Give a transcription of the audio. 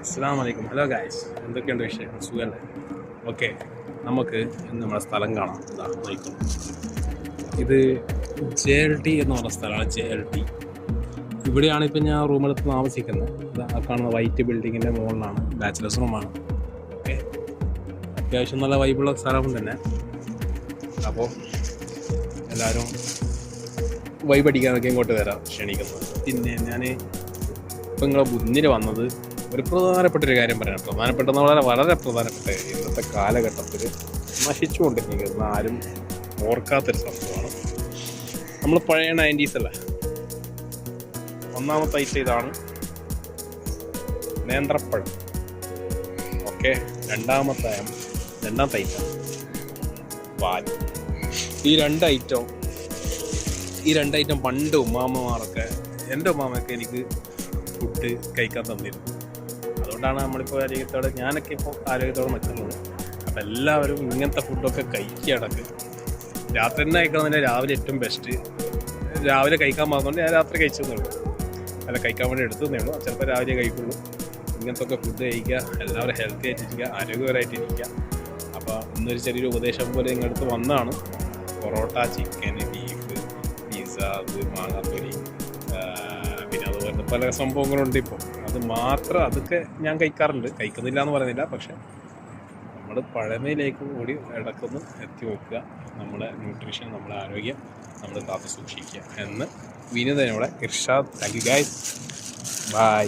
അസ്സലാമു അലൈക്കും. Hello guys, എന്തൊക്കെയുണ്ട് വിഷയം? സുഖമല്ലേ? ഓക്കെ, നമുക്ക് ഇന്ന് നമ്മുടെ സ്ഥലം കാണാം. ഇതാ നോക്കണം, ഇത് JLT എന്ന് പറഞ്ഞ സ്ഥലമാണ്. JLT ഇവിടെയാണ് ഇപ്പം ഞാൻ റൂമെടുത്ത് താമസിക്കുന്നത്. ഇതാ കാണുന്ന വൈറ്റ് ബിൽഡിങ്ങിൻ്റെ മുകളിലാണ്, ബാച്ചിലേഴ്സ് റൂമാണ്. ഓക്കെ, അത്യാവശ്യം നല്ല വൈബുള്ള സ്ഥലം തന്നെ. അപ്പോൾ എല്ലാവരും വൈബ് അടിക്കാനൊക്കെ ഇങ്ങോട്ട് വരാം ക്ഷണിക്കുന്നത്. പിന്നെ ഞാൻ ഇപ്പം നിങ്ങളെ മുന്നിൽ വന്നത് ഒരു പ്രധാനപ്പെട്ടൊരു കാര്യം പറയാം. പ്രധാനപ്പെട്ടെന്ന് പറഞ്ഞാൽ വളരെ പ്രധാനപ്പെട്ട ഇന്നത്തെ കാലഘട്ടത്തിൽ നശിച്ചുകൊണ്ടിരിക്കുന്ന ആരും ഓർക്കാത്തൊരു സംഭവമാണ്. നമ്മൾ പഴയ 90s അല്ലേ. ഒന്നാമത്തെ ഐറ്റം ഇതാണ്, നേന്ത്രപ്പഴം. ഓക്കെ, രണ്ടാമത്തെ ഐറ്റം പാൽ. ഈ രണ്ട് ഐറ്റം പണ്ട് ഉമ്മാമ്മമാരൊക്കെ, എൻ്റെ ഉമ്മാമ്മയൊക്കെ എനിക്ക് ഫുഡ് കഴിക്കാൻ തന്നിരുന്നു. അതുകൊണ്ടാണ് നമ്മളിപ്പോൾ ഞാനൊക്കെ ഇപ്പോൾ ആരോഗ്യത്തോടെ നിൽക്കുന്നത്. അപ്പം എല്ലാവരും ഇങ്ങനത്തെ ഫുഡൊക്കെ കഴിക്കുകയടക്ക്. രാത്രി തന്നെ കഴിക്കണമെന്നില്ല, രാവിലെ ഏറ്റവും ബെസ്റ്റ്. രാവിലെ കഴിക്കാൻ പോകുന്നതുകൊണ്ട് ഞാൻ രാത്രി കഴിച്ചതേ ഉള്ളൂ, കഴിക്കാൻ വേണ്ടി എടുത്തതേ ഉള്ളൂ. ചിലപ്പോൾ രാവിലെ കഴിക്കുള്ളൂ. ഇങ്ങനത്തെ ഒക്കെ ഫുഡ് കഴിക്കുക, എല്ലാവരും ഹെൽത്തി ആയിട്ടിരിക്കുക, ആരോഗ്യപരമായിട്ടിരിക്കുക. അപ്പോൾ ഇന്നൊരു ചെറിയൊരു ഉപദേശം പോലെ ഇങ്ങടുത്ത് വന്നതാണ്. പൊറോട്ട, ചിക്കൻ, ബീഫ്, പിസ്സ, അത് മാങ്ങാത്തൊലി, പിന്നെ അതുപോലെ പല സംഭവങ്ങളുണ്ട് ഇപ്പോൾ. അതൊക്കെ ഞാൻ കഴിക്കാറുണ്ട്, കഴിക്കുന്നില്ല എന്ന് പറയുന്നില്ല. പക്ഷെ നമ്മൾ പഴമയിലേക്ക് കൂടി ഇടക്കൊന്ന് എത്തി നോക്കുക. നമ്മളെ ന്യൂട്രീഷൻ, നമ്മളെ ആരോഗ്യം നമ്മൾ കാത്തു സൂക്ഷിക്കുക എന്ന് വിനീതനോടെ Irshad. Thank you guys, by.